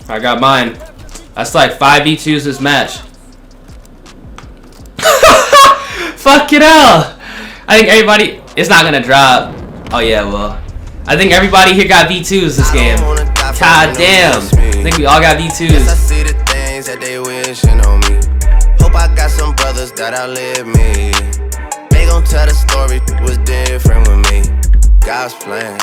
I got mine. That's like 5v2s this match. Fucking hell! I think everybody. It's not gonna drop. Oh yeah, well. I think everybody here got V2s this game. God damn. I think we all got V2s. I see the things that they wishing on me. Hope I got some brothers that outlive me. They gon' tell the story was different with me. God's plan.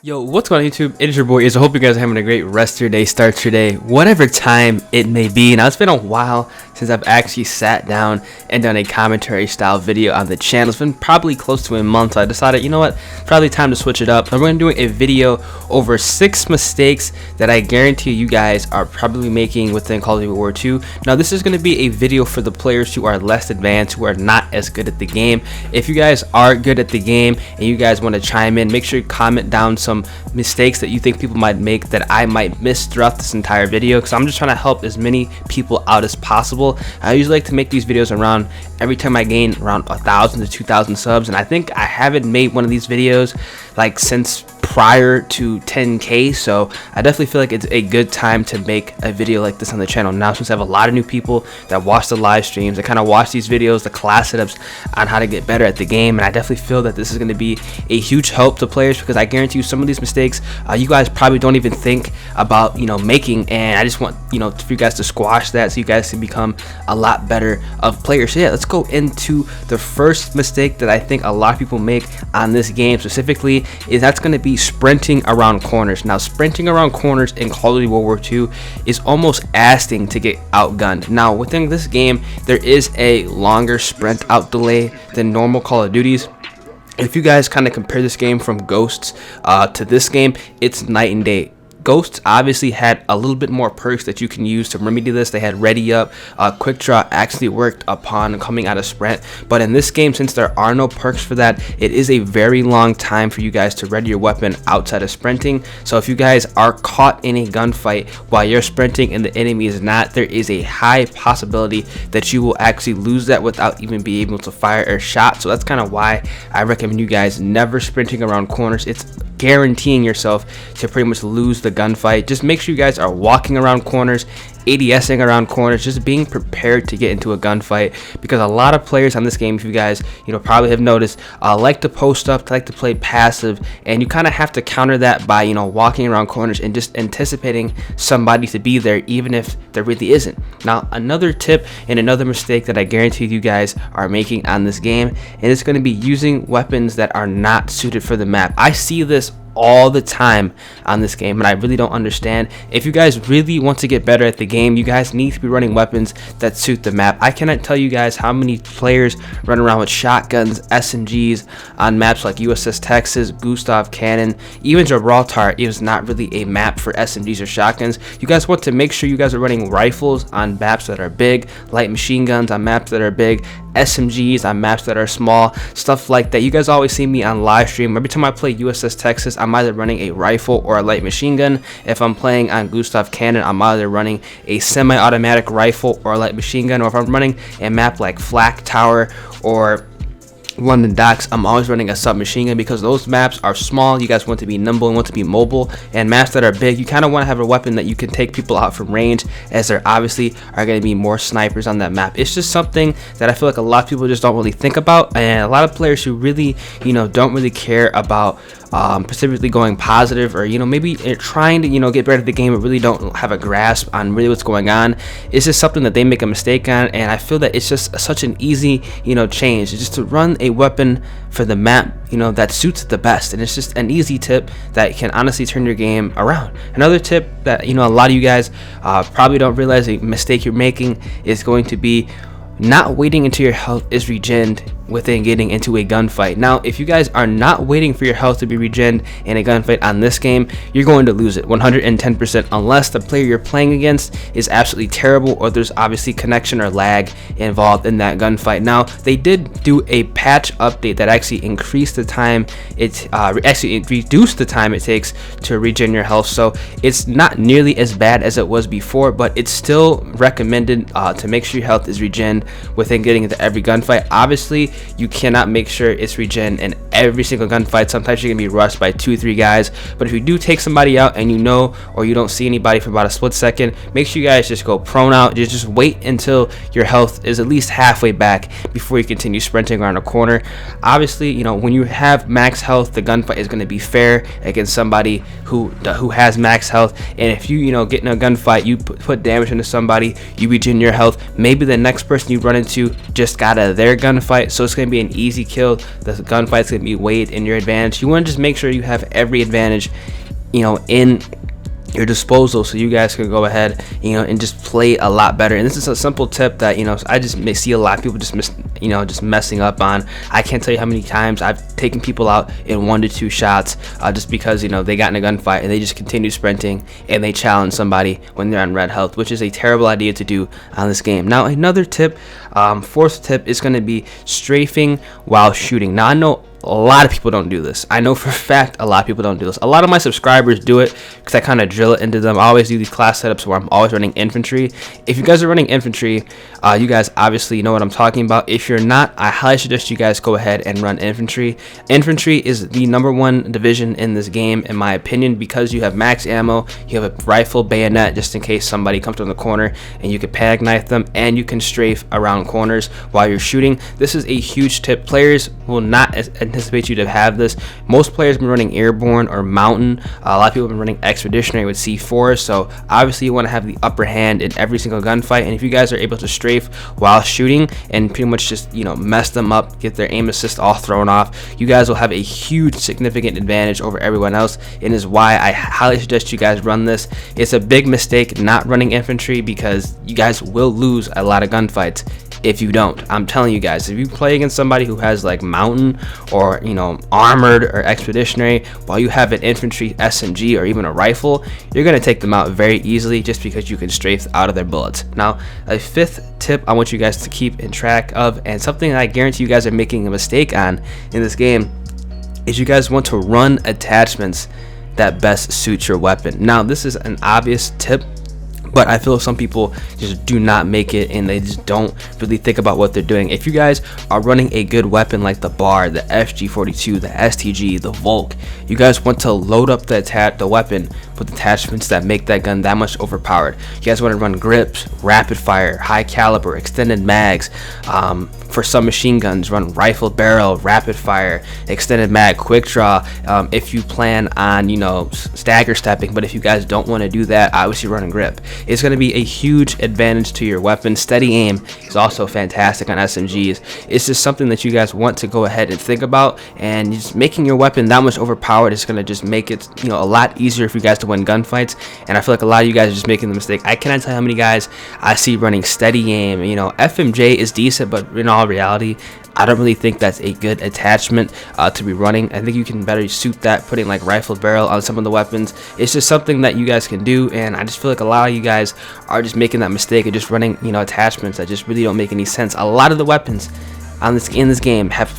Yo, what's going on YouTube? It is your boy Is. I hope you guys are having a great rest of your day, start your day, whatever time it may be. Now, it's been a while since I've actually sat down and done a commentary style video on the channel. It's been probably close to a month, so I decided, you know what, probably time to switch it up. I'm going to do a video over 6 mistakes that I guarantee you guys are probably making within COD WW2. Now, this is going to be a video for the players who are less advanced, who are not as good at the game. If you guys are good at the game and you guys want to chime in, make sure you comment down some mistakes that you think people might make that I might miss throughout this entire video, because I'm just trying to help as many people out as possible. I usually like to make these videos around every time I gain around 1,000 to 2,000 subs, and I think I haven't made one of these videos like since prior to 10k, so I definitely feel like it's a good time to make a video like this on the channel now, since I have a lot of new people that watch the live streams, that kind of watch these videos, the class setups on how to get better at the game. And I definitely feel that this is going to be a huge help to players, because I guarantee you some of these mistakes you guys probably don't even think about, you know, making, and I just want, you know, for you guys to squash that so you guys can become a lot better of players. So yeah, let's go into the first mistake that I think a lot of people make on this game specifically, is that's going to be sprinting around corners. Now, sprinting around corners in Call of Duty World War II is almost asking to get outgunned. Now, within this game, there is a longer sprint out delay than normal Call of Duties. If you guys kind of compare this game from Ghosts to this game, it's night and day. Ghosts obviously had a little bit more perks that you can use to remedy this. They had ready up, quick draw actually worked upon coming out of sprint, but in this game, since there are no perks for that, it is a very long time for you guys to ready your weapon outside of sprinting. So if you guys are caught in a gunfight while you're sprinting and the enemy is not, there is a high possibility that you will actually lose that without even being able to fire a shot. So that's kind of why I recommend you guys never sprinting around corners. It's guaranteeing yourself to pretty much lose the gunfight. Just make sure you guys are walking around corners, ADSing around corners, just being prepared to get into a gunfight, because a lot of players on this game, if you guys, you know, probably have noticed, like to post up, like to play passive, and you kind of have to counter that by, you know, walking around corners and just anticipating somebody to be there even if there really isn't. Now, another tip and another mistake that I guarantee you guys are making on this game, and it's going to be using weapons that are not suited for the map. I see this all the time on this game, and I really don't understand. If you guys really want to get better at the game, you guys need to be running weapons that suit the map. I cannot tell you guys how many players run around with shotguns, SMGs on maps like USS Texas, Gustav Cannon, even Gibraltar is not really a map for SMGs or shotguns. You guys want to make sure you guys are running rifles on maps that are big, light machine guns on maps that are big, SMGs on maps that are small, stuff like that. You guys always see me on live stream. Every time I play USS Texas, I'm either running a rifle or a light machine gun. If I'm playing on Gustav Cannon, I'm either running a semi-automatic rifle or a light machine gun. Or if I'm running a map like Flak Tower or London Docks, I'm always running a submachine gun, because those maps are small. You guys want to be nimble and want to be mobile, and maps that are big, you kind of want to have a weapon that you can take people out from range, as there obviously are going to be more snipers on that map. It's just something that I feel like a lot of people just don't really think about, and a lot of players who really, you know, don't really care about specifically going positive, or, you know, maybe trying to, you know, get better at the game but really don't have a grasp on really what's going on. It's just something that they make a mistake on, and I feel that it's just such an easy, you know, change. It's just to run a weapon for the map, you know, that suits the best, and it's just an easy tip that can honestly turn your game around. Another tip that, you know, a lot of you guys probably don't realize a mistake you're making is going to be not waiting until your health is regened within getting into a gunfight. Now, if you guys are not waiting for your health to be regened in a gunfight on this game, you're going to lose it 110%, unless the player you're playing against is absolutely terrible, or there's obviously connection or lag involved in that gunfight. Now, they did do a patch update that actually increased the time it reduced the time it takes to regen your health, so it's not nearly as bad as it was before, but it's still recommended to make sure your health is regened within getting into every gunfight. Obviously, you cannot make sure it's regen in every single gunfight. Sometimes you're gonna be rushed by 2-3 guys, but if you do take somebody out and you know, or you don't see anybody for about a split second, make sure you guys just go prone out. Just wait until your health is at least halfway back before you continue sprinting around a corner. Obviously, you know, when you have max health, the gunfight is going to be fair against somebody who has max health. And if you know, get in a gunfight, you put damage into somebody, you regen your health, maybe the next person you run into just got out of their gunfight, so it's going to be an easy kill. The gunfight's going to be weighed in your advantage. You want to just make sure you have every advantage, you know, in your disposal, so you guys can go ahead, you know, and just play a lot better. And this is a simple tip that, you know, I just see a lot of people just messing up on. I can't tell you how many times I've taken people out in 1 to 2 shots just because, you know, they got in a gunfight and they just continue sprinting and they challenge somebody when they're on red health, which is a terrible idea to do on this game. Now another tip, fourth tip, is going to be strafing while shooting. Now I know a lot of people don't do this. I know for a fact a lot of people don't do this. A lot of my subscribers do it because I kind of drill it into them. I always do these class setups where I'm always running infantry. If you guys are running infantry, you guys obviously know what I'm talking about. If you're not, I highly suggest you guys go ahead and run infantry. Infantry is the #1 division in this game, in my opinion, because you have max ammo, you have a rifle, bayonet, just in case somebody comes from the corner, and you can panic knife them, and you can strafe around corners while you're shooting. This is a huge tip. Players will not anticipate you to have this. Most players have been running airborne or mountain. A lot of people have been running expeditionary with C4, so obviously you want to have the upper hand in every single gunfight. And if you guys are able to strafe while shooting and pretty much just, you know, mess them up, get their aim assist all thrown off, you guys will have a huge significant advantage over everyone else, and is why I highly suggest you guys run this. It's a big mistake not running infantry because you guys will lose a lot of gunfights if you don't. I'm telling you guys, if you play against somebody who has like mountain or, you know, armored or expeditionary, while you have an infantry SMG or even a rifle, you're going to take them out very easily just because you can strafe out of their bullets. Now, a fifth tip I want you guys to keep in track of, and something that I guarantee you guys are making a mistake on in this game, is you guys want to run attachments that best suit your weapon. Now, this is an obvious tip, but I feel some people just do not make it, and they just don't really think about what they're doing. If you guys are running a good weapon like the BAR, the FG42, the STG, the Volk, you guys want to load up the weapon with attachments that make that gun that much overpowered. You guys want to run grips, rapid fire, high caliber, extended mags. For some machine guns, run rifle barrel, rapid fire, extended mag, quick draw. If you plan on, you know, stagger stepping, but if you guys don't want to do that, obviously run a grip. It's going to be a huge advantage to your weapon. Steady aim is also fantastic on SMGs. It's just something that you guys want to go ahead and think about, and just making your weapon that much overpowered is going to just make it, you know, a lot easier for you guys to win gunfights. And I feel like a lot of you guys are just making the mistake. I cannot tell how many guys I see running steady aim. You know, FMJ is decent, but in all reality, I don't really think that's a good attachment to be running. I think you can better suit that putting like rifle barrel on some of the weapons. It's just something that you guys can do, and I just feel like a lot of you guys are just making that mistake of just running, you know, attachments that just really don't make any sense. A lot of the weapons in this game have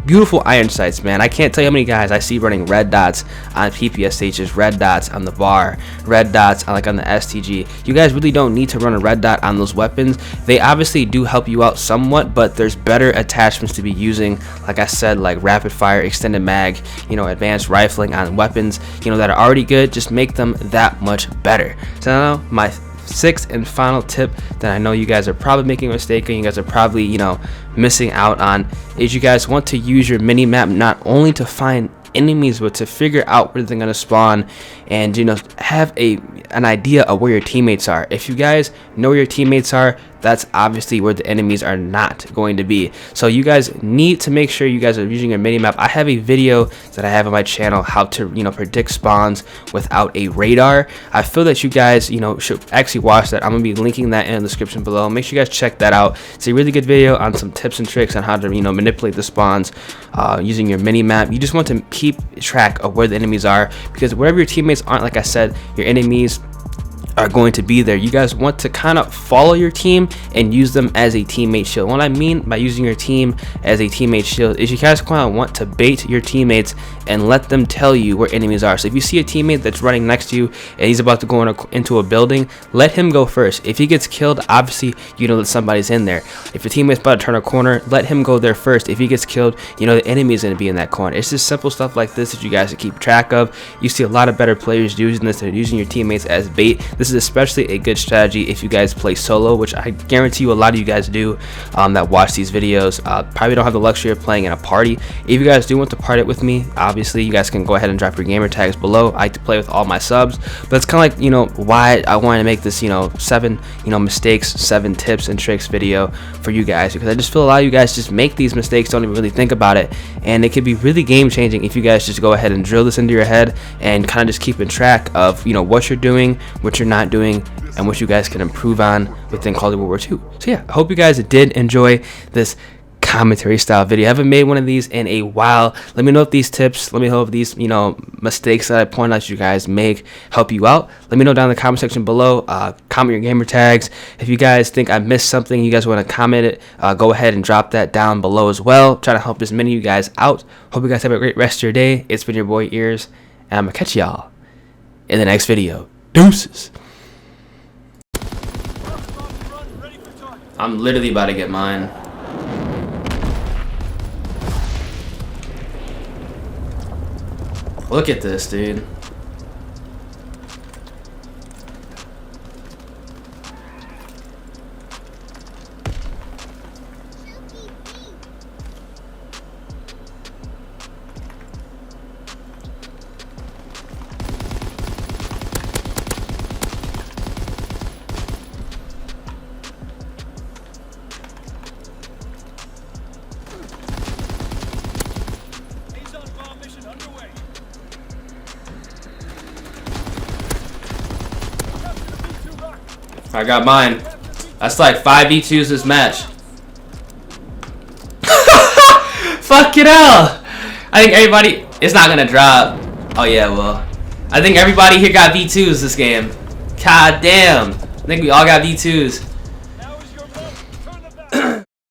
beautiful iron sights, man. I can't tell you how many guys I see running red dots on PPS stages, red dots on the BAR, red dots on, like, on the STG. You guys really don't need to run a red dot on those weapons. They obviously do help you out somewhat, but there's better attachments to be using, like I said, like rapid fire, extended mag, you know, advanced rifling on weapons, you know, that are already good. Just make them that much better. So now my sixth and final tip that I know you guys are probably making a mistake and you guys are probably, you know, missing out on, is you guys want to use your mini map not only to find enemies, but to figure out where they're going to spawn, and, you know, have an idea of where your teammates are. If you guys know where your teammates are, that's obviously where the enemies are not going to be. So you guys need to make sure you guys are using your mini map. I have a video that I have on my channel, how to, you know, predict spawns without a radar. I feel that you guys, you know, should actually watch that. I'm gonna be linking that in the description below. Make sure you guys check that out. It's a really good video on some tips and tricks on how to, you know, manipulate the spawns using your mini map. You just want to keep track of where the enemies are, because wherever your teammates aren't, like I said, your enemies are going to be there. You guys want to kind of follow your team and use them as a teammate shield. What I mean by using your team as a teammate shield is you guys kind of want to bait your teammates and let them tell you where enemies are. So if you see a teammate that's running next to you and he's about to go into a building, let him go first. If he gets killed, obviously you know that somebody's in there. If your teammate's about to turn a corner, let him go there first. If he gets killed, you know the enemy is going to be in that corner. It's just simple stuff like this that you guys should keep track of. You see a lot of better players using this. They're using your teammates as bait. This is especially a good strategy if you guys play solo, which I guarantee you a lot of you guys do that watch these videos. Probably don't have the luxury of playing in a party. If you guys do want to party with me, obviously you guys can go ahead and drop your gamer tags below. I like to play with all my subs, but it's kind of like, you know, why I wanted to make this, you know, 7 mistakes, 7 tips and tricks video for you guys, because I just feel a lot of you guys just make these mistakes, don't even really think about it, and it could be really game changing if you guys just go ahead and drill this into your head and kind of just keeping track of, you know, what you're doing, what you're not doing, and what you guys can improve on within COD WW2. So yeah, I hope you guys did enjoy this commentary style video. I haven't made one of these in a while. Let me know if these tips, let me know if these, you know, mistakes that I point out you guys make help you out. Let me know down in the comment section below. Comment your gamer tags. If you guys think I missed something, you guys want to comment it, go ahead and drop that down below as well. Try to help as many of you guys out. Hope you guys have a great rest of your day. It's been your boy Ears, and I'm gonna catch y'all in the next video. Deuces. I'm literally about to get mine. Look at this, dude. I got mine. That's like 5v2s this match. Fuck it out. I think everybody, it's not gonna drop. Oh yeah, well, I think everybody here got V2s this game. God damn. I think we all got V2s.